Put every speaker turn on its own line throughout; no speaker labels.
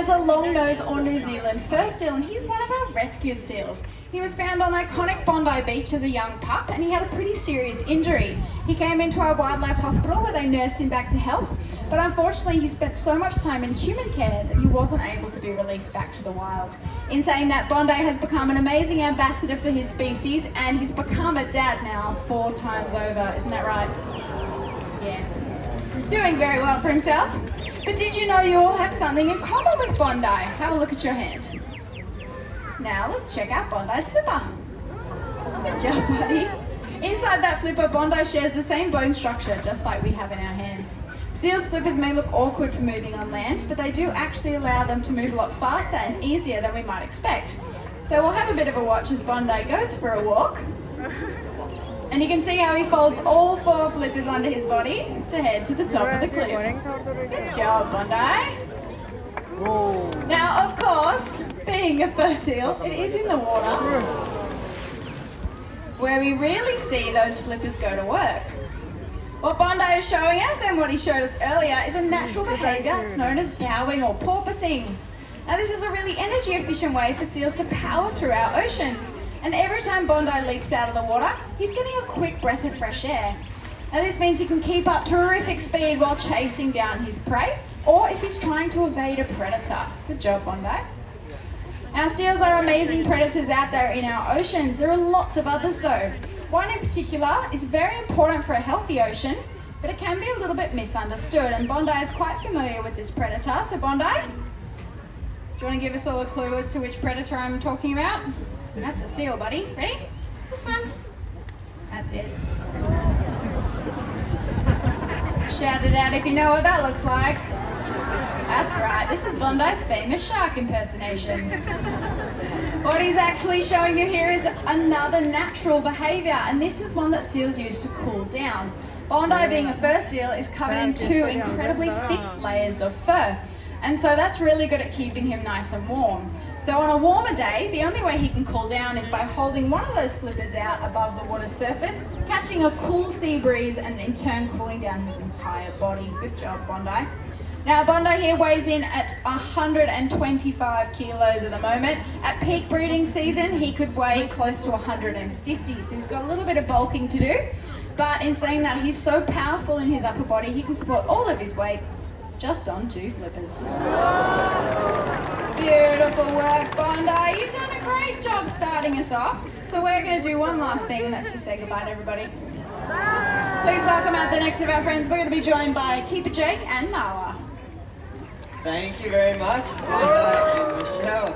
is a longnose or New Zealand fur seal, and he's one of our rescued seals. He was found on iconic Bondi Beach as a young pup, and he had a pretty serious injury. He came into our wildlife hospital where they nursed him back to health, but unfortunately he spent so much time in human care that he wasn't able to be released back to the wild. In saying that, Bondi has become an amazing ambassador for his species, and he's become a dad now 4 times over. Isn't that right? Yeah. Doing very well for himself. But did you know you all have something in common with Bondi? Have a look at your hand. Now let's check out Bondi's flipper. Good job, buddy. Inside that flipper, Bondi shares the same bone structure, just like we have in our hands. Seals' flippers may look awkward for moving on land, but they do actually allow them to move a lot faster and easier than we might expect. So we'll have a bit of a watch as Bondi goes for a walk. And you can see how he folds all 4 flippers under his body to head to the top of the cliff. Good job, Bondi. Now, of course, being a fur seal, it is in the water where we really see those flippers go to work. What Bondi is showing us, and what he showed us earlier, is a natural behaviour. It's known as bowing or porpoising. Now, this is a really energy efficient way for seals to power through our oceans. And every time Bondi leaps out of the water, he's getting a quick breath of fresh air. Now this means he can keep up terrific speed while chasing down his prey, or if he's trying to evade a predator. Good job, Bondi. Our seals are amazing predators out there in our oceans. There are lots of others though. One in particular is very important for a healthy ocean, but it can be a little bit misunderstood, and Bondi is quite familiar with this predator. So Bondi, do you want to give us all a clue as to which predator I'm talking about? That's a seal, buddy. Ready? This one. That's it. Shout it out if you know what that looks like. That's right, this is Bondi's famous shark impersonation. What he's actually showing you here is another natural behaviour, and this is one that seals use to cool down. Bondi, being a fur seal, is covered in 2 incredibly thick layers of fur, and so that's really good at keeping him nice and warm. So on a warmer day, the only way he can cool down is by holding one of those flippers out above the water's surface, catching a cool sea breeze, and in turn cooling down his entire body. Good job, Bondi. Now, Bondi here weighs in at 125 kilos at the moment. At peak breeding season, he could weigh close to 150, so he's got a little bit of bulking to do. But in saying that, he's so powerful in his upper body, he can support all of his weight just on 2 flippers. Beautiful work, Bondi. You've done a great job starting us off. So we're going to do one last thing, and that's to say goodbye to everybody. Please welcome out the next of our friends. We're going to be joined by Keeper Jake and Nala.
Thank you very much, Belinda and Michelle.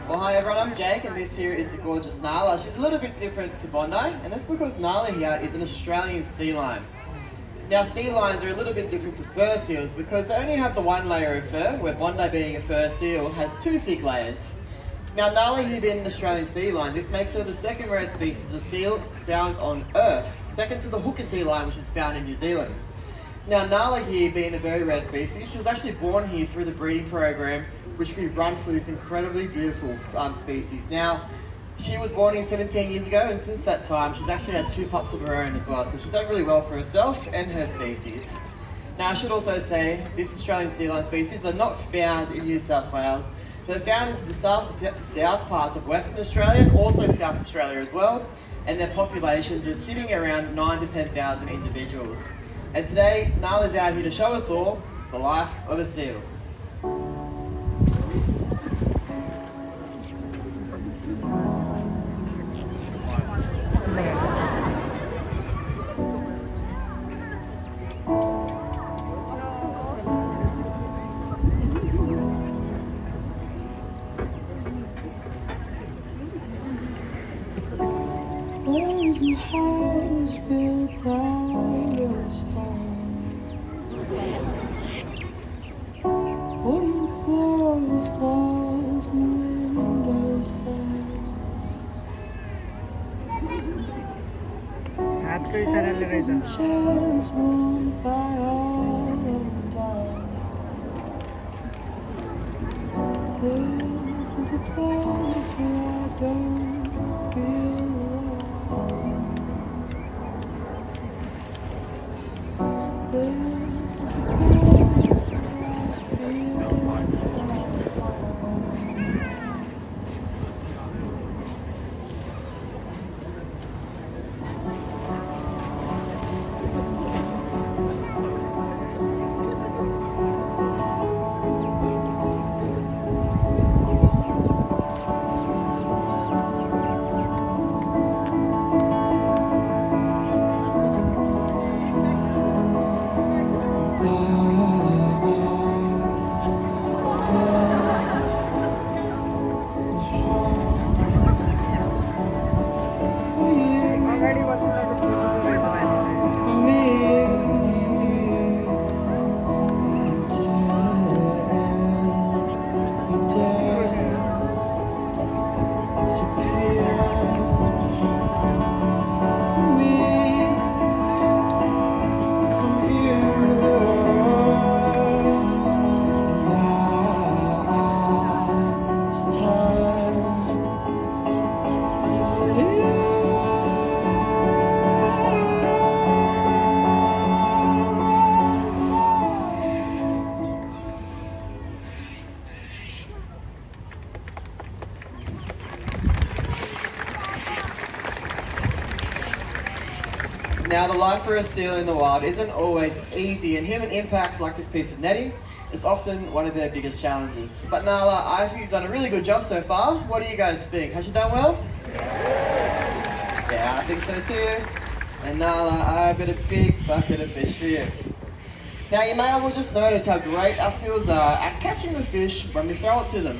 Well, hi everyone, I'm Jake, and this here is the gorgeous Nala. She's a little bit different to Bondi, and that's because Nala here is an Australian sea lion. Now, sea lions are a little bit different to fur seals because they only have the 1 layer of fur, where Bondi, being a fur seal, has 2 thick layers. Now, Nala here being an Australian sea lion, this makes her the 2nd rarest species of seal found on Earth, second to the hooker sea lion, which is found in New Zealand. Now, Nala here being a very rare species, she was actually born here through the breeding program which we run for this incredibly beautiful species. Now, she was born here 17 years ago, and since that time she's actually had 2 pups of her own as well, so she's done really well for herself and her species. Now, I should also say, this Australian sea lion species are not found in New South Wales. They're found in the south parts of Western Australia and also South Australia as well, and their populations are sitting around 9,000 to 10,000 individuals. And today, Nala's out here to show us all the life of a seal.
There's a house built out of stone, wooden floors, walls, and window sills. Chairs worn by all of dust. This is a place where I don't feel alone. This is a place where I feel alone.
Now, the life for a seal in the wild isn't always easy, and human impacts like this piece of netting is often one of their biggest challenges. But Nala, I think you've done a really good job so far. What do you guys think? Has she done well? Yeah, I think so too. And Nala, I've got a big bucket of fish for you. Now, you may well just notice how great our seals are at catching the fish when we throw it to them.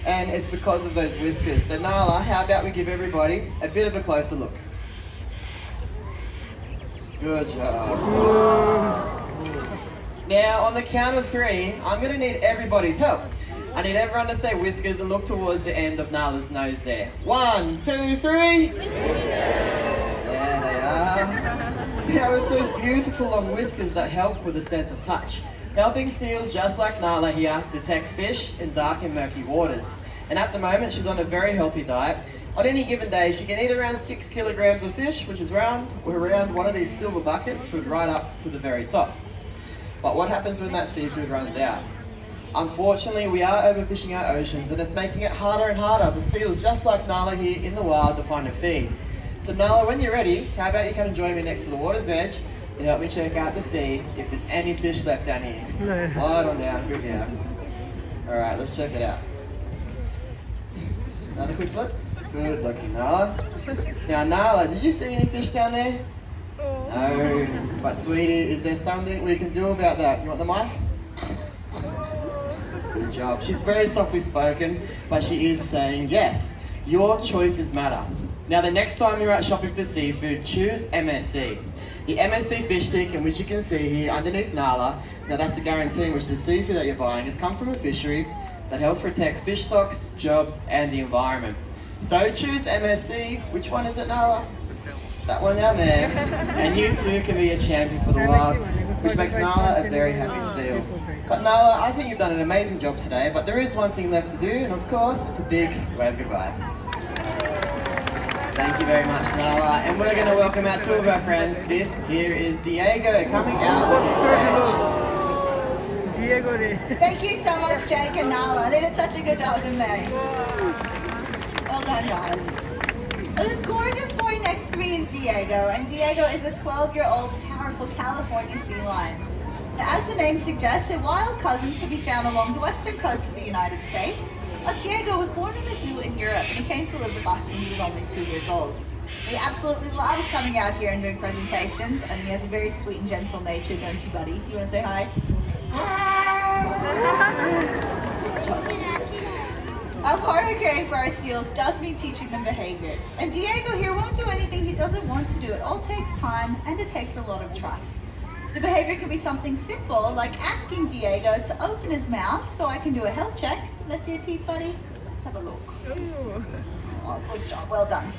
And it's because of those whiskers. So Nala, how about we give everybody a bit of a closer look? Good job. Now, on the count of 3, I'm going to need everybody's help. I need everyone to say whiskers and look towards the end of Nala's nose there. 1, 2, 3. There they are. Now, it's those beautiful long whiskers that help with a sense of touch, helping seals just like Nala here detect fish in dark and murky waters. And at the moment, she's on a very healthy diet. On any given day, she can eat around 6 kilograms of fish, which is around one of these silver buckets filled right up to the very top. But what happens when that seafood runs out? Unfortunately, we are overfishing our oceans, and it's making it harder and harder for seals just like Nala here in the wild to find a feed. So Nala, when you're ready, how about you come and join me next to the water's edge to help me check out to see if there's any fish left down here. Slide on down, good now. Alright, let's check it out. Another quick look. Good looking, Nala. Now Nala, did you see any fish down there? No. But sweetie, is there something we can do about that? You want the mic? Good job. She's very softly spoken, but she is saying yes. Your choices matter. Now the next time you're out shopping for seafood, choose MSC. The MSC fish stick, in which you can see here underneath Nala, now that's the guarantee in which the seafood that you're buying has come from a fishery that helps protect fish stocks, jobs, and the environment. So choose MSC. Which one is it, Nala? That one down there. And you too can be a champion for the wild, which makes Nala a very happy seal. But Nala, I think you've done an amazing job today, but there is one thing left to do, and of course, it's a big wave goodbye. Thank you very much, Nala. And we're going to welcome out 2 of our friends. This here is Diego coming out with a badge.
Thank you so much, Jake and Nala. They did such a good job today. Well done, guys. Well, this gorgeous boy next to me is Diego, and Diego is a 12-year-old powerful California sea lion. Now, as the name suggests, their wild cousins can be found along the western coast of the United States. Diego was born in a zoo in Europe, and he came to live with us when he was only 2 years old. He absolutely loves coming out here and doing presentations, and he has a very sweet and gentle nature, don't you, buddy? You want to say hi? Our part of caring for our seals does mean teaching them behaviors. And Diego here won't do anything he doesn't want to do. It all takes time, and it takes a lot of trust. The behavior can be something simple, like asking Diego to open his mouth so I can do a health check. Let's see your teeth, buddy. Let's have a look. Oh, good job, well done.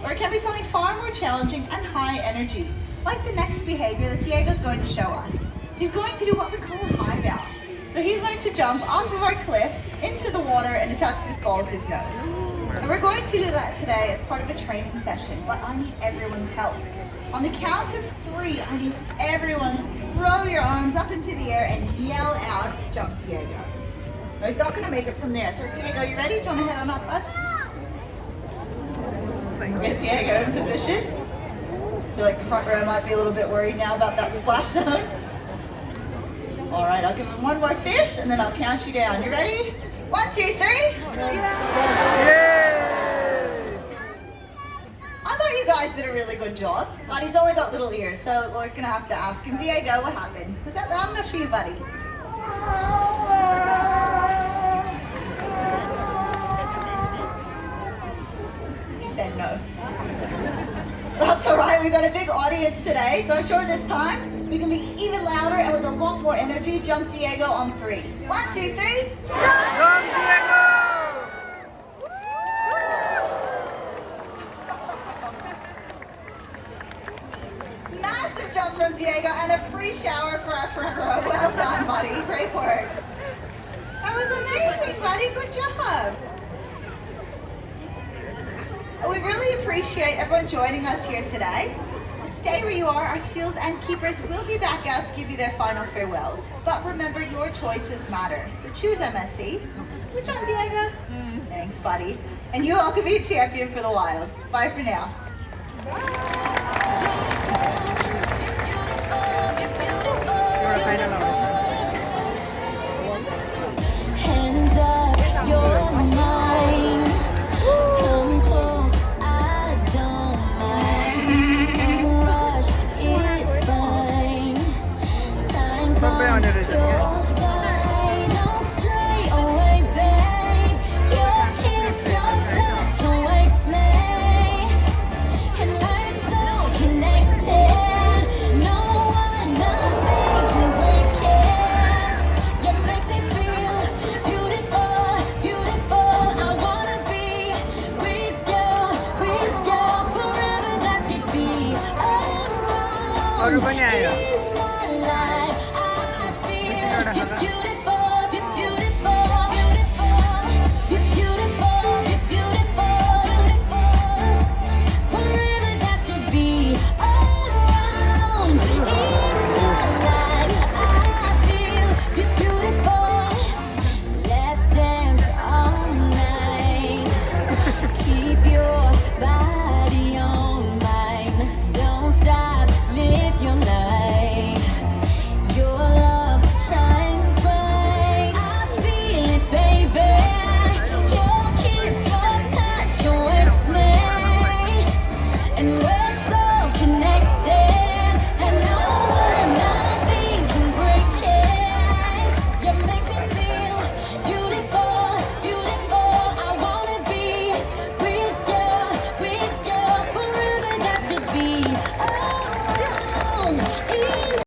Or it can be something far more challenging and high energy, like the next behavior that Diego's going to show us. He's going to do what we call a high bow. So he's going to jump off of our cliff into the water and touch this ball with his nose. And we're going to do that today as part of a training session, but I need everyone's help. On the count of 3, I need everyone to throw your arms up into the air and yell out, "Jump, Diego." No, he's not going to make it from there. So Diego, you ready? Do you want to head on up, buds? Get Diego in position. I feel like the front row might be a little bit worried now about that splash zone. All right, I'll give him one more fish and then I'll count you down. You ready? 1, 2, 3. I thought you guys did a really good job, but he's only got little ears, so we're gonna have to ask him. Diego, what happened? Was that loud enough for you, buddy? He said no. That's all right, we've got a big audience today, so I'm sure this time we can be even louder and with a lot more energy. Jump, Diego, on 3. 1, 2, 3.
Jump, Diego!
Massive jump from Diego and a free shower for our front row. Well done, buddy. Great work. That was amazing, buddy. Good job. We really appreciate everyone joining us here today. Stay where you are. Our seals and keepers will be back out to give you their final farewells. But remember, your choices matter. So choose MSC. Which one, Diego? Thanks, buddy. And you all can be a champion for the wild. Bye for now.
oynarız.